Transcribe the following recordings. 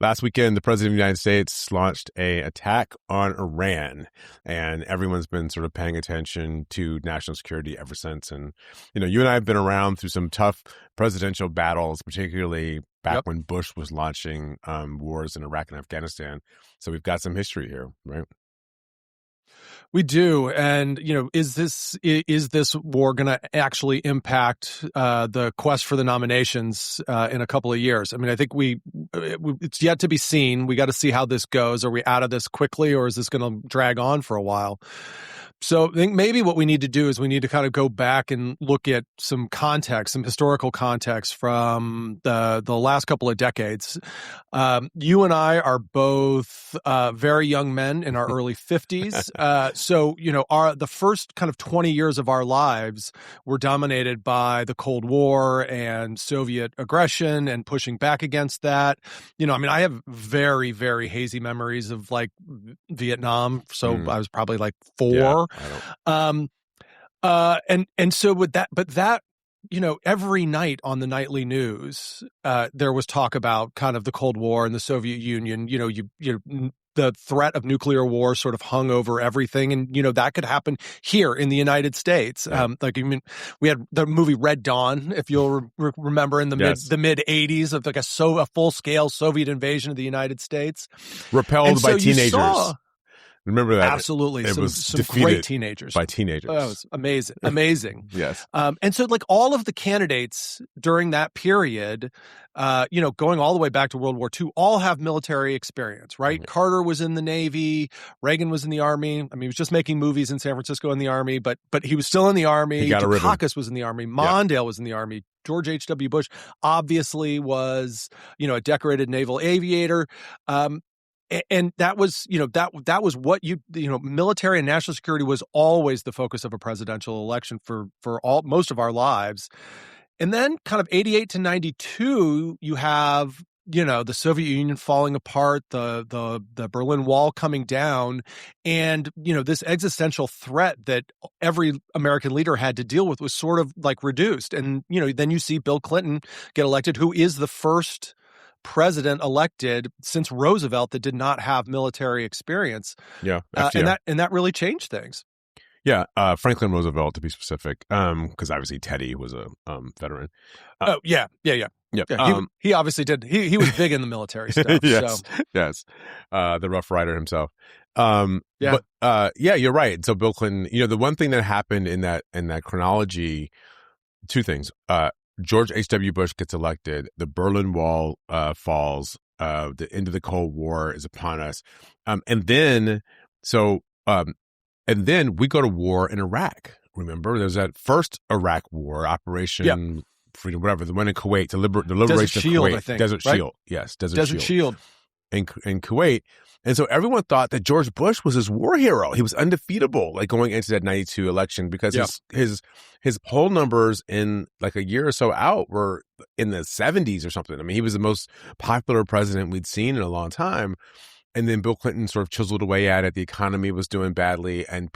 Last weekend, the president of the United States launched a attack on Iran, and everyone's been sort of paying attention to national security ever since. And, you and I have been around through some tough presidential battles, particularly back when Bush was launching wars in Iraq and Afghanistan. So we've got some history here, right? We do. And, is this war going to actually impact the quest for the nominations in a couple of years? I mean, I think it's yet to be seen. We got to see how this goes. Are we out of this quickly, or is this going to drag on for a while? So I think maybe what we need to do is we need to kind of go back and look at some context, some historical context from the last couple of decades. You and I are both very young men in our early 50s. So, the first kind of 20 years of our lives were dominated by the Cold War and Soviet aggression and pushing back against that. I have very, very hazy memories of like Vietnam. So I was probably like 4. Yeah. And so with that, but that, every night on the nightly news, there was talk about kind of the Cold War and the Soviet Union. The threat of nuclear war sort of hung over everything, and that could happen here in the United States. We had the movie Red Dawn, if you'll remember, in the mid '80s, of like a full scale Soviet invasion of the United States, repelled by teenagers. Remember that? Absolutely. It was some great teenagers. By teenagers. Oh, it was amazing. Amazing. Yes. And so like all of the candidates during that period, going all the way back to World War II, all have military experience, right? Mm-hmm. Carter was in the Navy. Reagan was in the Army. I mean, he was just making movies in San Francisco in the Army, but he was still in the Army. Dukakis was in the Army. Mondale was in the Army. George H.W. Bush obviously was, a decorated naval aviator. And that was, that was what military and national security was always the focus of a presidential election for most of our lives. And then kind of 88 to 92, you have, the Soviet Union falling apart, the Berlin Wall coming down, and, this existential threat that every American leader had to deal with was sort of like reduced. And, then you see Bill Clinton get elected, who is the first president elected since Roosevelt that did not have military experience. Yeah. And that really changed things. Yeah. Franklin Roosevelt, to be specific, because obviously Teddy was a veteran. Yeah. He obviously did. He was big in the military stuff. Yes. The Rough Rider himself. But you're right. So Bill Clinton, the one thing that happened in that chronology, two things. George H.W. Bush gets elected. The Berlin Wall falls. The end of the Cold War is upon us. And then we go to war in Iraq. Remember, there's that first Iraq War, Operation Freedom, whatever, the one in Kuwait, the liberation of Kuwait. I think, Desert right? Shield. Yes, Desert Shield. In Kuwait. And so everyone thought that George Bush was his war hero. He was undefeatable, like going into that 92 election, because his poll numbers in like a year or so out were in the 70s or something. I mean, he was the most popular president we'd seen in a long time. And then Bill Clinton sort of chiseled away at it. The economy was doing badly. And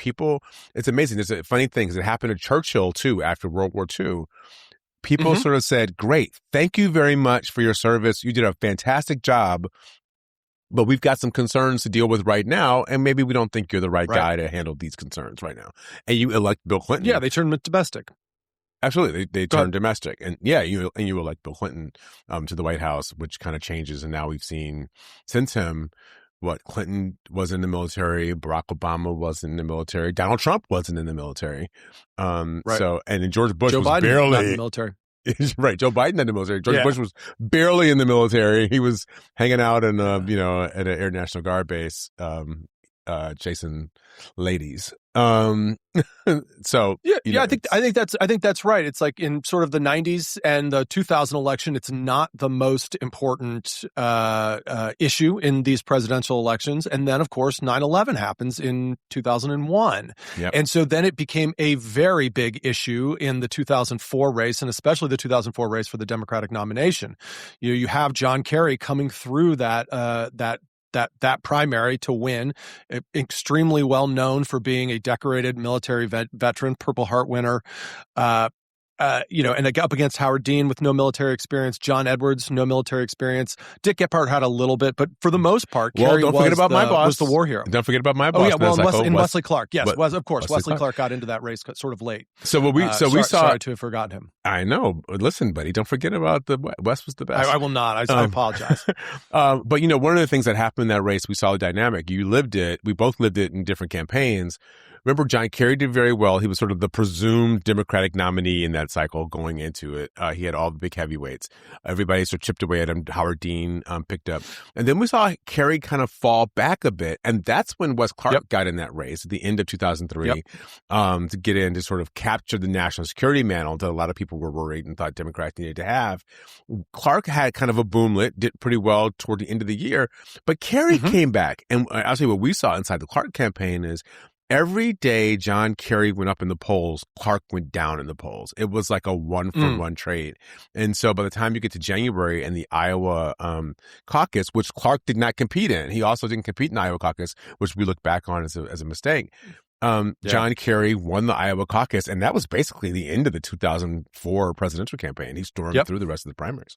it's amazing. There's a funny thing, because it happened to Churchill too after World War II. People sort of said, great, thank you very much for your service. You did a fantastic job. But we've got some concerns to deal with right now, and maybe we don't think you're the right guy to handle these concerns right now. And you elect Bill Clinton. Yeah, they turned him domestic. Absolutely, they turned domestic, and you elect Bill Clinton to the White House, which kind of changes. And now we've seen since him, Clinton was in the military, Barack Obama was in the military, Donald Trump wasn't in the military. So, and then George Bush was Biden barely not in the military. Right, Joe Biden in the military. George Bush was barely in the military. He was hanging out in, at an Air National Guard base, chasing ladies. I think that's right. It's like in sort of the 90s and the 2000 election, it's not the most important issue in these presidential elections. And then, of course, 9/11 happens in 2001. Yep. And so then it became a very big issue in the 2004 race, and especially the 2004 race for the Democratic nomination. You have John Kerry coming through that primary to win, extremely well known for being a decorated military veteran, Purple Heart winner. and up against Howard Dean with no military experience, John Edwards, no military experience. Dick Gephardt had a little bit, but for the most part, Kerry don't forget about my boss. Was the war hero. Don't forget about my boss. Oh yeah, well, Wesley Clark. Yes, of course, Wesley Clark got into that race sort of late. So we saw. Sorry to have forgotten him. I know. Listen, buddy, don't forget about Wes was the best. I will not. I apologize. But one of the things that happened in that race, we saw the dynamic. You lived it. We both lived it in different campaigns. Remember, John Kerry did very well. He was sort of the presumed Democratic nominee in that cycle going into it. He had all the big heavyweights. Everybody sort of chipped away at him. Howard Dean picked up. And then we saw Kerry kind of fall back a bit. And that's when Wes Clark got in that race at the end of 2003 to get in to sort of capture the national security mantle that a lot of people were worried and thought Democrats needed to have. Clark had kind of a boomlet, did pretty well toward the end of the year. But Kerry came back. And I'll tell you what we saw inside the Clark campaign is every day John Kerry went up in the polls, Clark went down in the polls. It was like a one-for-one trade. And so by the time you get to January and the Iowa caucus, which Clark did not compete in, he also didn't compete in the Iowa caucus, which we look back on as a mistake. John Kerry won the Iowa caucus, and that was basically the end of the 2004 presidential campaign. He stormed through the rest of the primaries.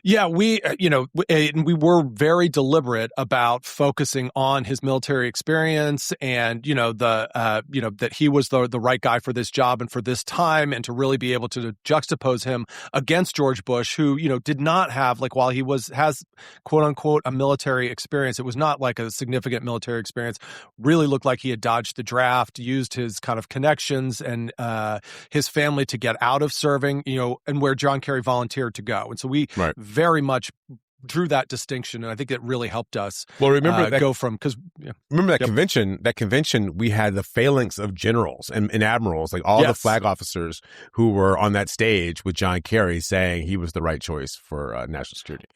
Yeah, we were very deliberate about focusing on his military experience and, that he was the right guy for this job and for this time, and to really be able to juxtapose him against George Bush, who, did not have, while he has quote unquote a military experience, it was not like a significant military experience, really looked like he had dodged the draft, used his kind of connections and his family to get out of serving, and where John Kerry volunteered to go. And so we very much drew that distinction, and I think it really helped us. Well, remember that convention. That convention, we had the phalanx of generals and admirals, like all the flag officers who were on that stage with John Kerry saying he was the right choice for national security.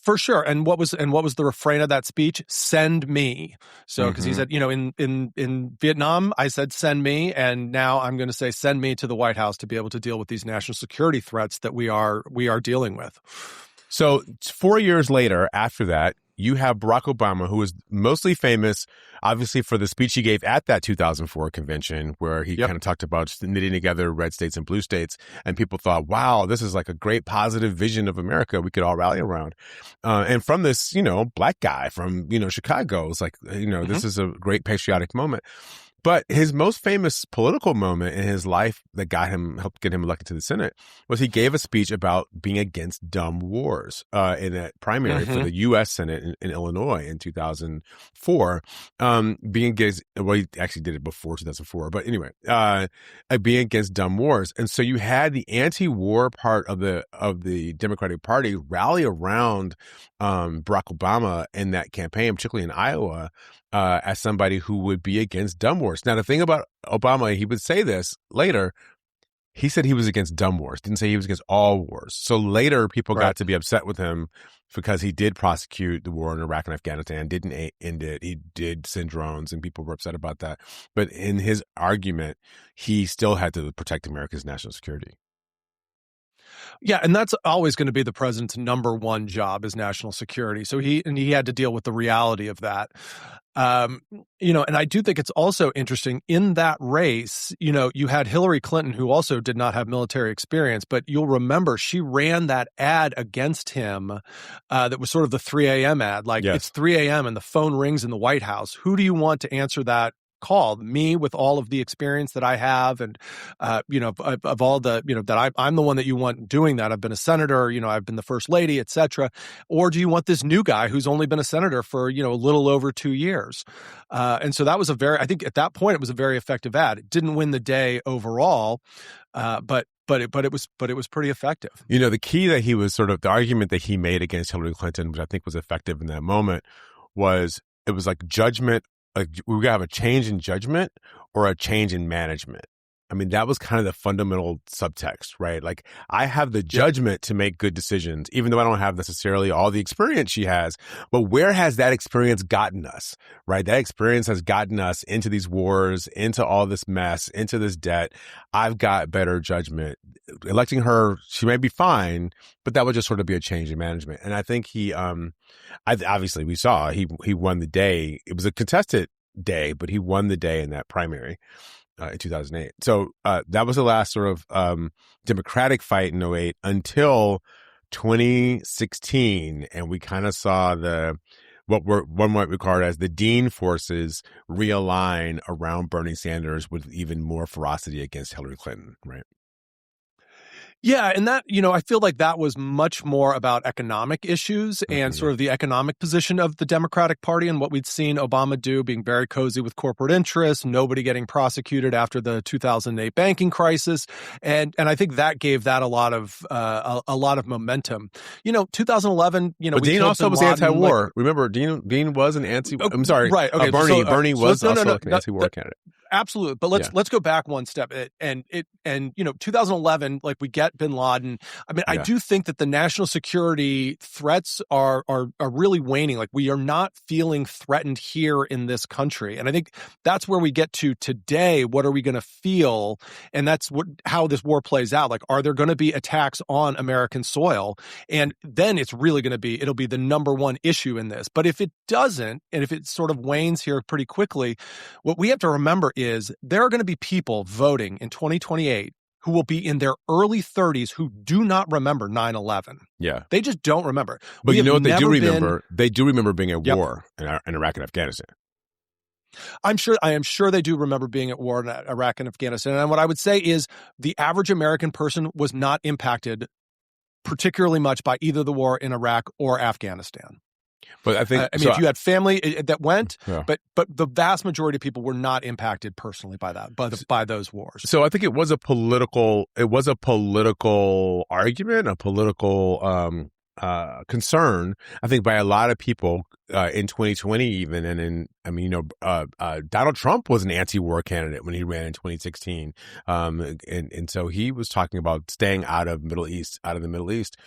For sure. And what was the refrain of that speech? Send me. So, because he said, in Vietnam, I said, send me. And now I'm going to say, send me to the White House to be able to deal with these national security threats that we are dealing with. So 4 years later, after that, you have Barack Obama, who is mostly famous, obviously, for the speech he gave at that 2004 convention, where he kind of talked about just knitting together red states and blue states. And people thought, wow, this is like a great positive vision of America we could all rally around. And from this, black guy from, Chicago, it's like, this is a great patriotic moment. But his most famous political moment in his life that helped get him elected to the Senate was he gave a speech about being against dumb wars in a primary for the U.S. Senate in Illinois in 2004. He actually did it before 2004, but anyway, being against dumb wars. And so you had the anti-war part of the Democratic Party rally around Barack Obama in that campaign, particularly in Iowa, as somebody who would be against dumb wars. Now, the thing about Obama, he would say this later, he said he was against dumb wars, didn't say he was against all wars. So later, people got to be upset with him because he did prosecute the war in Iraq and Afghanistan, didn't end it. He did send drones, and people were upset about that. But in his argument, he still had to protect America's national security. Yeah, and that's always going to be the president's number one job, is national security. So he had to deal with the reality of that. And I do think it's also interesting in that race, you had Hillary Clinton, who also did not have military experience, but you'll remember she ran that ad against him that was sort of the 3 a.m. ad. It's 3 a.m. and the phone rings in the White House. Who do you want to answer that call? Me, with all of the experience that I have, and of all the that I'm the one that you want doing that. I've been a senator, I've been the first lady, etc. Or do you want this new guy who's only been a senator for a little over 2 years? And so that was I think at that point it was a very effective ad. It didn't win the day overall, but it was pretty effective. The key that he was the argument that he made against Hillary Clinton, which I think was effective in that moment, was it was like judgment. We got to have a change in judgment or a change in management. I mean, that was kind of the fundamental subtext, right? Like, I have the judgment to make good decisions, even though I don't have necessarily all the experience she has. But where has that experience gotten us, right? That experience has gotten us into these wars, into all this mess, into this debt. I've got better judgment. Electing her, she may be fine, but that would just sort of be a change in management. And I think obviously we saw he won the day. It was a contested day, but he won the day in that primary. in 2008. So that was the last sort of Democratic fight in 08 until 2016, and we kind of saw what one might regard as the Dean forces realign around Bernie Sanders with even more ferocity against Hillary Clinton, right? Yeah, and that, I feel like that was much more about economic issues and sort of the economic position of the Democratic Party and what we'd seen Obama do, being very cozy with corporate interests, nobody getting prosecuted after the 2008 banking crisis, and I think that gave that a lot of momentum. 2011, but Dean also was anti-war. Remember, Dean was an anti. I'm sorry, right? Okay, Bernie was also an anti-war candidate. Absolutely. But let's go back one step. And 2011, like, we get bin Laden. I mean, I do think that the national security threats are really waning. Like, we are not feeling threatened here in this country. And I think that's where we get to today. What are we going to feel? And that's how this war plays out. Like, are there going to be attacks on American soil? And then it's really going to be, it'll be the number one issue in this. But if it doesn't, and if it sort of wanes here pretty quickly, what we have to remember is there are going to be people voting in 2028 who will be in their early 30s who do not remember 9/11. Yeah. They just don't remember. But you know what they do remember? They do remember being at war in Iraq and Afghanistan. I am sure they do remember being at war in Iraq and Afghanistan. And what I would say is the average American person was not impacted particularly much by either the war in Iraq or Afghanistan. But I think, if you had family that went, but the vast majority of people were not impacted personally by that, by those wars. So I think it was a political argument, a political concern, I think, by a lot of people in 2020 even. And Donald Trump was an anti-war candidate when he ran in 2016. And so he was talking about staying out of the Middle East,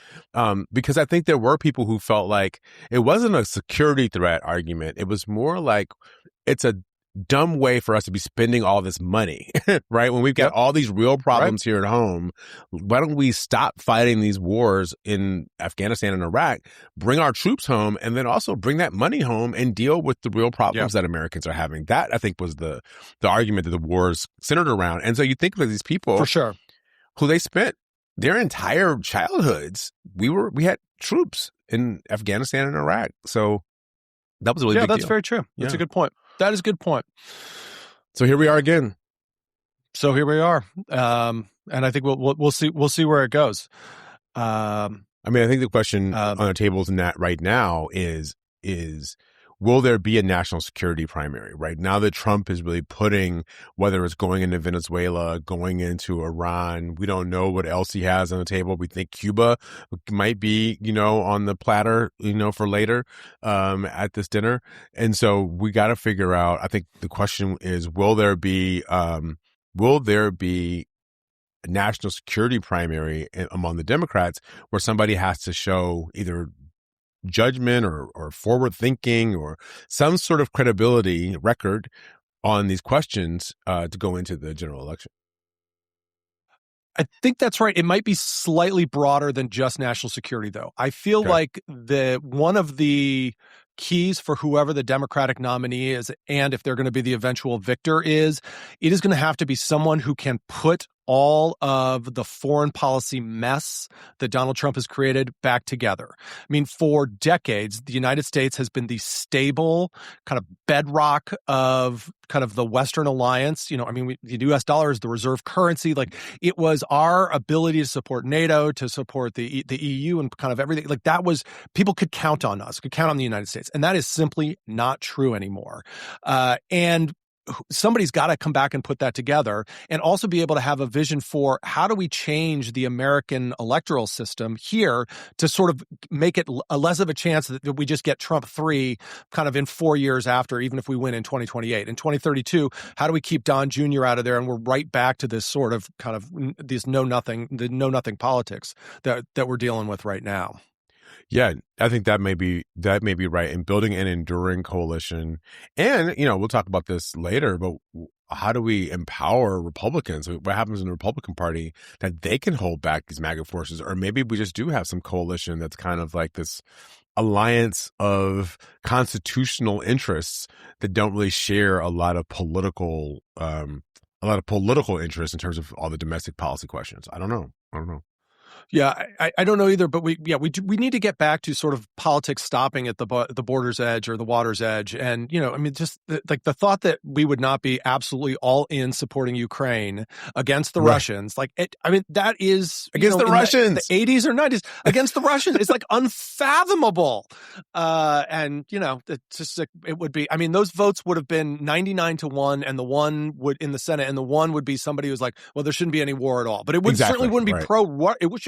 because I think there were people who felt like it wasn't a security threat argument. It was more like it's a dumb way for us to be spending all this money, right? When we've got all these real problems here at home, why don't we stop fighting these wars in Afghanistan and Iraq, bring our troops home, and then also bring that money home and deal with the real problems that Americans are having? That, I think, was the argument that the wars centered around. And so you think of these people, for sure, who they spent their entire childhoods. We had troops in Afghanistan and Iraq, so that was a really big deal. That's very true. That's a good point. That is a good point. So here we are again. And I think we'll see where it goes. I think the question on the table right now is will there be a national security primary? Right now that Trump is really putting, whether it's going into Venezuela, going into Iran, we don't know what else he has on the table. We think Cuba might be, on the platter, for later at this dinner. And so we got to figure out, I think the question is, will there be a national security primary among the Democrats where somebody has to show either judgment or forward thinking or some sort of credibility record on these questions to go into the general election? I think that's right. It might be slightly broader than just national security, though. I feel like one of the keys for whoever the Democratic nominee is, and if they're going to be the eventual victor, it is going to have to be someone who can put all of the foreign policy mess that Donald Trump has created back together. I mean, for decades, the United States has been the stable kind of bedrock of kind of the Western alliance. The U.S. dollar is the reserve currency. Like, it was our ability to support NATO, to support the EU, and kind of everything. Like, that was, people could count on us, could count on the United States. And that is simply not true anymore. And somebody's got to come back and put that together, and also be able to have a vision for how do we change the American electoral system here to sort of make it less of a chance that we just get Trump 3 kind of in 4 years after, even if we win in 2028. In 2032, how do we keep Don Jr. out of there, and we're right back to this sort of kind of these know-nothing politics that we're dealing with right now. Yeah, I think that may be right. And building an enduring coalition, and we'll talk about this later, but how do we empower Republicans? What happens in the Republican Party that they can hold back these MAGA forces? Or maybe we just do have some coalition that's kind of like this alliance of constitutional interests that don't really share a lot of political a lot of political interest in terms of all the domestic policy questions. I don't know. Yeah, I don't know either, but we need to get back to sort of politics stopping at the border's edge or the water's edge, and I mean, just the thought that we would not be absolutely all in supporting Ukraine against the Russians, I mean, that is against the Russians, the 80s or 90s against the Russians. It's like unfathomable, and it's just it would be. I mean, those votes would have been 99-1, and the one would in the Senate, and the one would be somebody who's like, well, there shouldn't be any war at all, but it would certainly wouldn't be pro.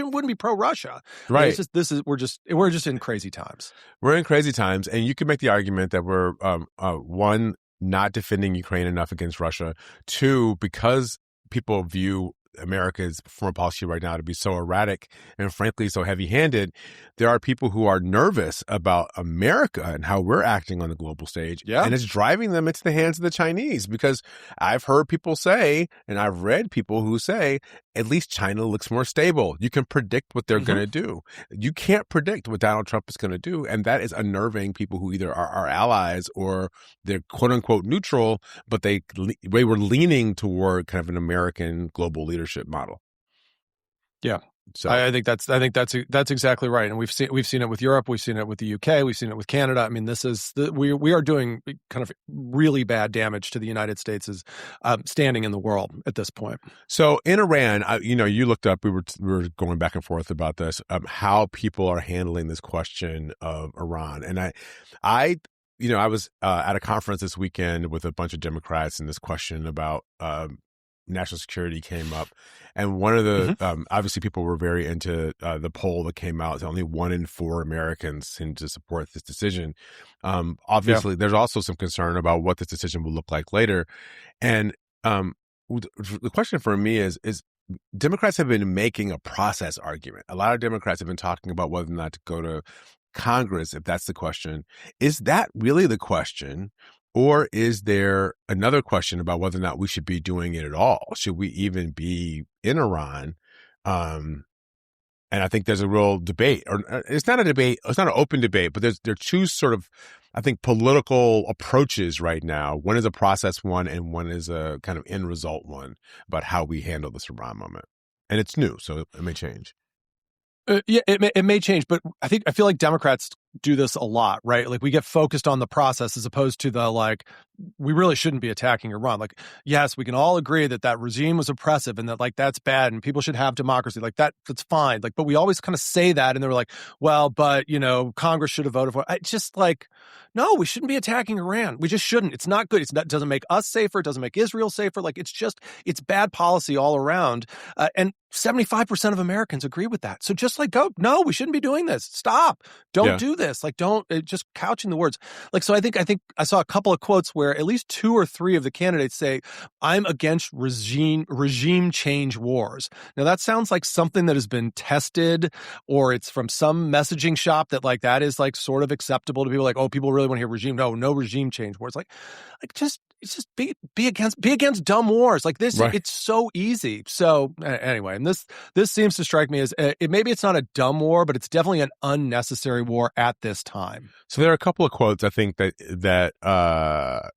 It wouldn't be pro-Russia. Right. We're just in crazy times. We're in crazy times, and you can make the argument that we're one, not defending Ukraine enough against Russia. Two, because people view America's foreign policy right now to be so erratic and frankly so heavy-handed, there are people who are nervous about America and how we're acting on the global stage. Yeah. And it's driving them into the hands of the Chinese, because I've heard people say, and I've read people who say, at least China looks more stable. You can predict what they're going to do. You can't predict what Donald Trump is going to do. And that is unnerving people who either are our allies or they're quote unquote neutral, but they were leaning toward kind of an American global leadership model. Yeah. So I think that's exactly right, and we've seen it with Europe, we've seen it with the UK, we've seen it with Canada. I mean, this is we are doing kind of really bad damage to the United States' standing in the world at this point. So in Iran, you looked up. We were going back and forth about this, how people are handling this question of Iran, and I was at a conference this weekend with a bunch of Democrats, and this question about national security came up. And one of the, obviously people were very into the poll that came out. Only 1 in 4 Americans seem to support this decision. Obviously, there's also some concern about what this decision will look like later. And the question for me is Democrats have been making a process argument. A lot of Democrats have been talking about whether or not to go to Congress, if that's the question. Is that really the question? Or is there another question about whether or not we should be doing it at all? Should we even be in Iran? And I think there's a real debate, or it's not a debate, it's not an open debate, but there are two sort of, I think, political approaches right now. One is a process one, and one is a kind of end result one about how we handle this Iran moment. And it's new, so it may change. Yeah, it may change, but I feel like Democrats do this a lot, right? Like we get focused on the process as opposed to the we really shouldn't be attacking Iran. Like, yes, we can all agree that regime was oppressive and that that's bad and people should have democracy. Like that's fine. Like, but we always kind of say that, and they were like, well, but Congress should have voted for it. It's just no, we shouldn't be attacking Iran. We just shouldn't. It's not good. It doesn't make us safer. It doesn't make Israel safer. It's bad policy all around. And 75% of Americans agree with that. So just go, no, we shouldn't be doing this. Stop. Don't do this. Don't just couching the words. So I think I saw a couple of quotes where at least 2 or 3 of the candidates say, I'm against regime change wars. Now that sounds like something that has been tested, or it's from some messaging shop that is sort of acceptable to people. Oh, people really want to hear regime. No regime change wars. Just be against dumb wars this. Right. It's so easy. So anyway, and this seems to strike me as maybe it's not a dumb war, but it's definitely an unnecessary war at this time. So there are a couple of quotes I think that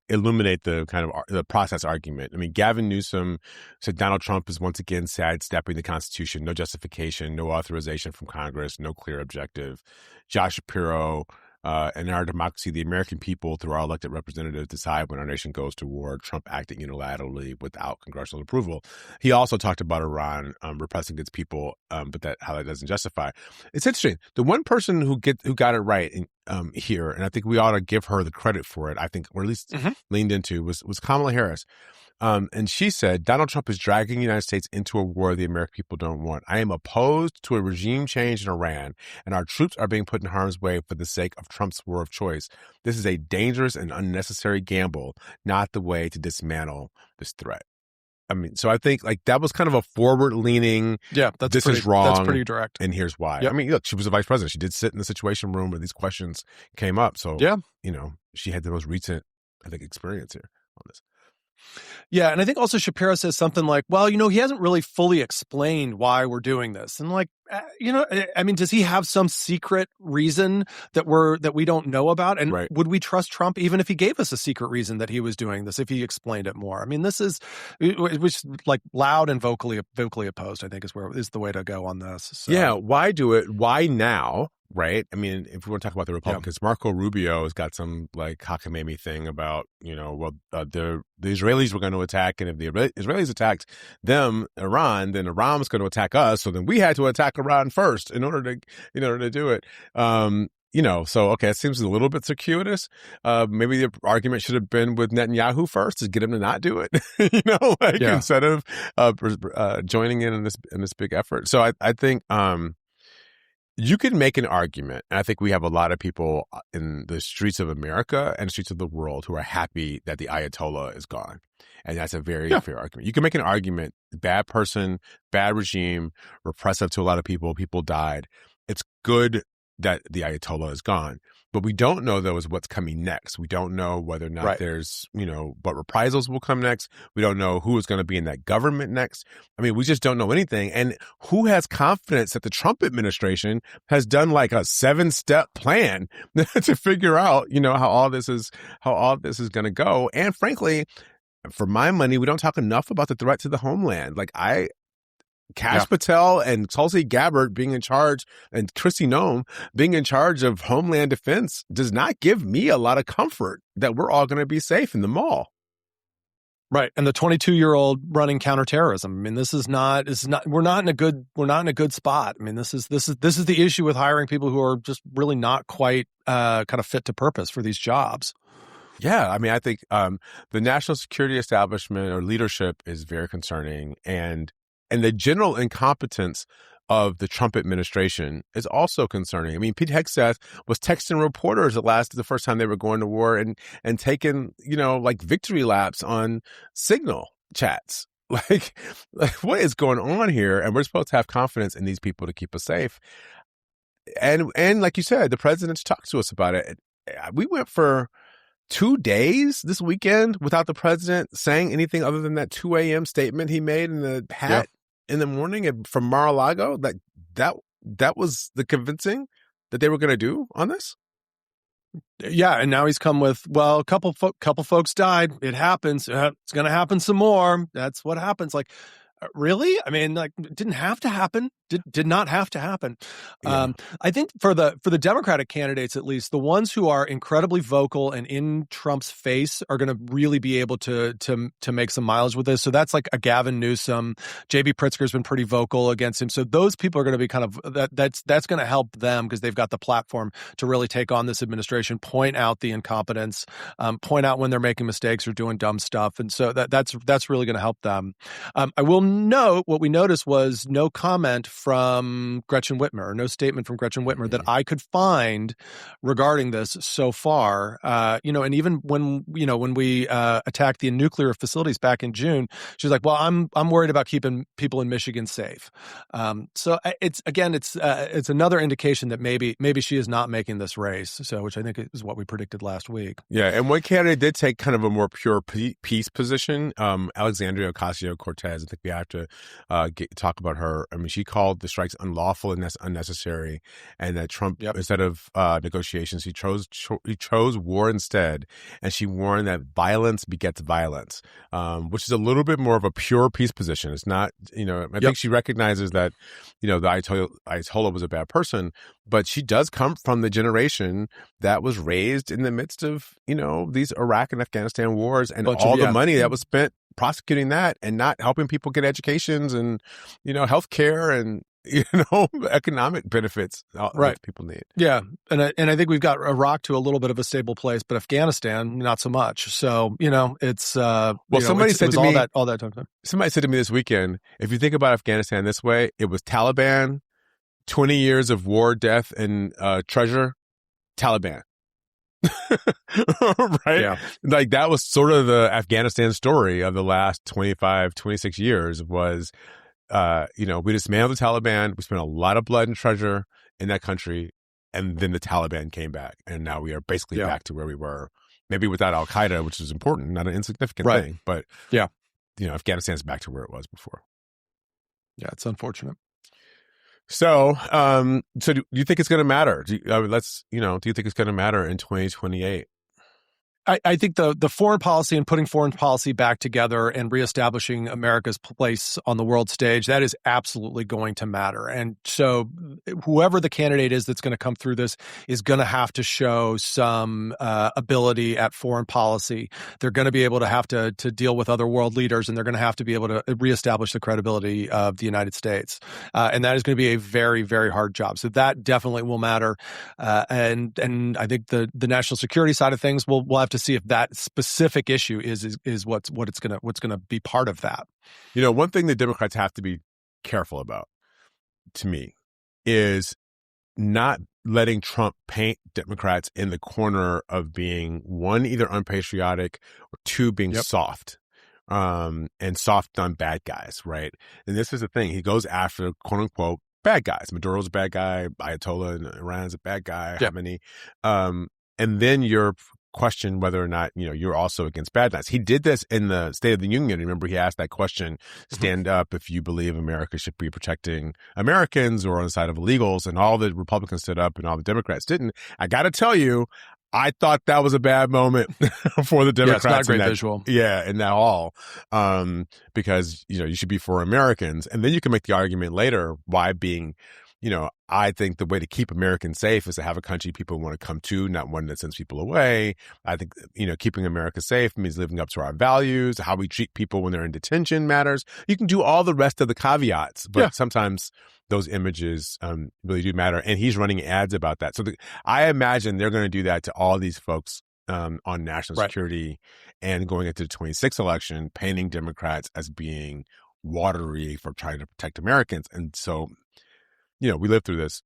illuminate the kind of the process argument. I mean, Gavin Newsom said Donald Trump is once again sidestepping the Constitution, no justification, no authorization from Congress, no clear objective. Josh Shapiro, in our democracy, the American people, through our elected representatives, decide when our nation goes to war. Trump acting unilaterally without congressional approval. He also talked about Iran repressing its people, but how that doesn't justify. It's interesting. The one person who got it right here, and I think we ought to give her the credit for it, I think, or at least leaned into, was Kamala Harris. And she said, Donald Trump is dragging the United States into a war the American people don't want. I am opposed to a regime change in Iran, and our troops are being put in harm's way for the sake of Trump's war of choice. This is a dangerous and unnecessary gamble, not the way to dismantle this threat. I mean, so I think that was kind of a forward-leaning, this is wrong. That's pretty direct. And here's why. Yep. I mean, look, she was the vice president. She did sit in the Situation Room where these questions came up. So, she had the most recent, I think, experience here on this. Yeah, and I think also Shapiro says something like, well, he hasn't really fully explained why we're doing this. And I mean, does he have some secret reason that we don't know about? And Right. would we trust Trump even if he gave us a secret reason that he was doing this, if he explained it more? I mean, this is which like loud and vocally opposed, I think is the way to go on this. So. Yeah, why do it? Why now? Right. I mean, if we want to talk about the Republicans, Marco Rubio has got some like cockamamie thing about, the Israelis were going to attack. And if the Israelis attacked them, Iran, then Iran was going to attack us. So then we had to attack Iran first in order to do it. So, okay, it seems a little bit circuitous. Maybe the argument should have been with Netanyahu first to get him to not do it, instead of joining in this big effort. So I think, you could make an argument, and I think we have a lot of people in the streets of America and streets of the world who are happy that the Ayatollah is gone. And that's a very fair argument. You can make an argument, bad person, bad regime, repressive to a lot of people died. It's good that the Ayatollah is gone. But we don't know, though, is what's coming next. We don't know whether or not there's, what reprisals will come next. We don't know who is going to be in that government next. I mean, we just don't know anything. And who has confidence that the Trump administration has done like a 7-step plan to figure out, how all this is going to go? And frankly, for my money, we don't talk enough about the threat to the homeland. Like Kash Patel and Tulsi Gabbard being in charge and Kristi Noem being in charge of Homeland Defense does not give me a lot of comfort that we're all going to be safe in the mall. Right. And the 22-year-old running counterterrorism. I mean, we're not in a good spot. I mean, this is the issue with hiring people who are just really not quite kind of fit to purpose for these jobs. Yeah, I mean, I think the national security establishment or leadership is very concerning, and the general incompetence of the Trump administration is also concerning. I mean, Pete Hegseth was texting reporters the first time they were going to war and taking, like victory laps on Signal chats. Like what is going on here? And we're supposed to have confidence in these people to keep us safe. And like you said, the president's talked to us about it. We went for 2 days this weekend without the president saying anything other than that 2 a.m. statement he made in the hat in the morning from Mar-a-Lago. That was the convincing that they were going to do on this. Yeah, and now he's come with, well, a couple folks died. It happens. It's going to happen some more. That's what happens. Like, really? I mean, like, it didn't have to happen. Did not have to happen. Yeah. I think for the Democratic candidates, at least, the ones who are incredibly vocal and in Trump's face are going to really be able to make some mileage with this. So that's like a Gavin Newsom. J.B. Pritzker's been pretty vocal against him. So those people are going to be kind of that's going to help them because they've got the platform to really take on this administration, point out the incompetence, point out when they're making mistakes or doing dumb stuff, and so that's really going to help them. I will note what we noticed was no comment from Gretchen Whitmer, or no statement from Gretchen Whitmer that I could find regarding this so far. And even when we attacked the nuclear facilities back in June, she's like, "Well, I'm worried about keeping people in Michigan safe." So it's another indication that maybe she is not making this race. So, which I think is what we predicted last week. Yeah, and one candidate did take kind of a more pure peace position. Alexandria Ocasio-Cortez. I think we have to talk about her. I mean, she called the strikes unlawful and unnecessary, and that Trump, instead of negotiations, he chose war instead, and she warned that violence begets violence, which is a little bit more of a pure peace position. It's not, I think she recognizes that, the Ayatollah was a bad person, but she does come from the generation that was raised in the midst of, these Iraq and Afghanistan wars and all the money that was spent prosecuting that and not helping people get educations and, health care and, economic benefits that people need. Yeah. And I think we've got Iraq to a little bit of a stable place, but Afghanistan, not so much. So, it's, somebody said to me, all that time. Somebody said to me this weekend, if you think about Afghanistan this way, it was Taliban, 20 years of war, death, and treasure, Taliban. Right? Yeah. Like that was sort of the Afghanistan story of the last 25, 26 years was, we dismantled the Taliban. We spent a lot of blood and treasure in that country. And then the Taliban came back. And now we are basically back to where we were Maybe without al-Qaeda, which is important, not an insignificant thing. But yeah, Afghanistan's back to where it was before. Yeah, it's unfortunate. So, do you think it's going to matter? Do you think it's going to matter in 2028? I think the foreign policy and putting foreign policy back together and reestablishing America's place on the world stage, that is absolutely going to matter. And so whoever the candidate is that's going to come through this is going to have to show some ability at foreign policy. They're going to be able to have to deal with other world leaders, and they're going to have to be able to reestablish the credibility of the United States. And that is going to be a very, very hard job. So that definitely will matter. And I think the national security side of things, we'll have to see if that specific issue is what's gonna be part of that. One thing the Democrats have to be careful about, to me, is not letting Trump paint Democrats in the corner of being, one, either unpatriotic, or two, being soft. And soft on bad guys, right? And this is the thing. He goes after, quote unquote, bad guys. Maduro's a bad guy. Ayatollah in Iran's a bad guy. Yep. Khamenei. And then you're question whether or not you're also against bad guys. He did this in the State of the Union. Remember, he asked that question: "Stand up if you believe America should be protecting Americans or on the side of illegals." And all the Republicans stood up, and all the Democrats didn't. I got to tell you, I thought that was a bad moment for the Democrats. Yeah, it's not a great visual. Yeah, in that hall, because you should be for Americans, and then you can make the argument later why being. I think the way to keep Americans safe is to have a country people want to come to, not one that sends people away. I think, keeping America safe means living up to our values. How we treat people when they're in detention matters. You can do all the rest of the caveats, but sometimes those images really do matter. And he's running ads about that. So I imagine they're going to do that to all these folks on national security and going into the 26th election, painting Democrats as being watery for trying to protect Americans. And so, we live through this.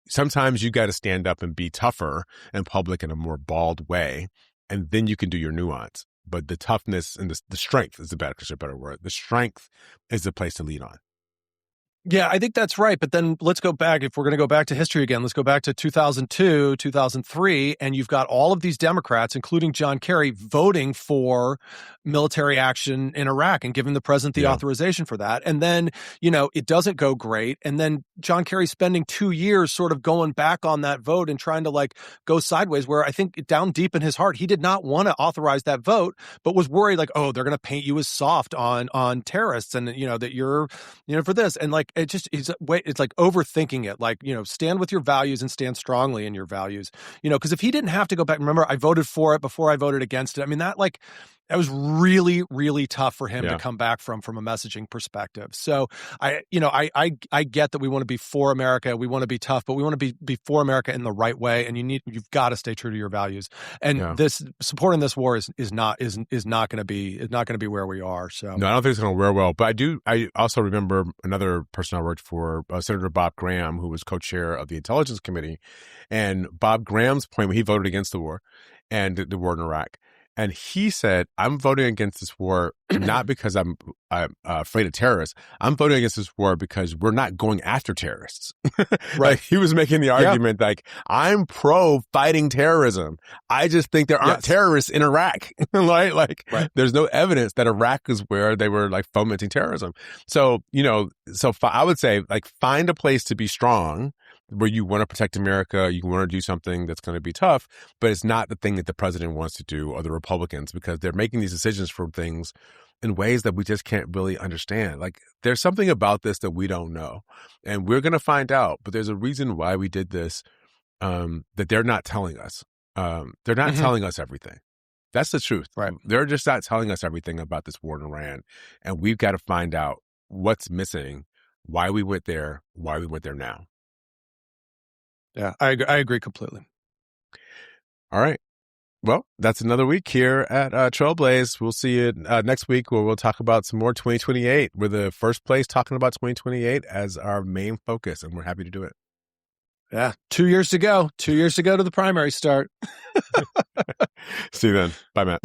Sometimes you got to stand up and be tougher in public in a more bald way, and then you can do your nuance. But the toughness and the strength is a better word. The strength is the place to lean on. Yeah, I think that's right. But then let's go back. If we're going to go back to history again, let's go back to 2002, 2003. And you've got all of these Democrats, including John Kerry, voting for military action in Iraq and giving the president the authorization for that. And then, it doesn't go great. And then John Kerry spending 2 years sort of going back on that vote and trying to go sideways, where I think down deep in his heart, he did not want to authorize that vote, but was worried they're going to paint you as soft on terrorists and, that you're, for this. And it's like overthinking it. Stand with your values and stand strongly in your values. Because if he didn't have to go back, remember, I voted for it before I voted against it. I mean, that was really, really tough for him to come back from a messaging perspective. So I get that we want to be for America, we want to be tough, but we want to be for America in the right way. And you've got to stay true to your values. And this supporting this war is not going to be where we are. So no, I don't think it's going to wear well. But I also remember another person I worked for, Senator Bob Graham, who was co-chair of the Intelligence Committee, and Bob Graham's point when he voted against the war and the war in Iraq. And he said, I'm voting against this war not because I'm afraid of terrorists. I'm voting against this war because we're not going after terrorists. Right. He was making the argument I'm pro fighting terrorism. I just think there aren't terrorists in Iraq. There's no evidence that Iraq is where they were fomenting terrorism. So, I would say find a place to be strong, where you want to protect America, you want to do something that's going to be tough, but it's not the thing that the president wants to do or the Republicans, because they're making these decisions for things in ways that we just can't really understand. There's something about this that we don't know, and we're going to find out, but there's a reason why we did this that they're not telling us. They're not telling us everything. That's the truth. Right. They're just not telling us everything about this war in Iran, and we've got to find out what's missing, why we went there now. Yeah, I agree completely. All right. Well, that's another week here at Trailblaze. We'll see you next week, where we'll talk about some more 2028. We're the first place talking about 2028 as our main focus, and we're happy to do it. Yeah, 2 years to go. 2 years to go to the primary start. See you then. Bye, Matt.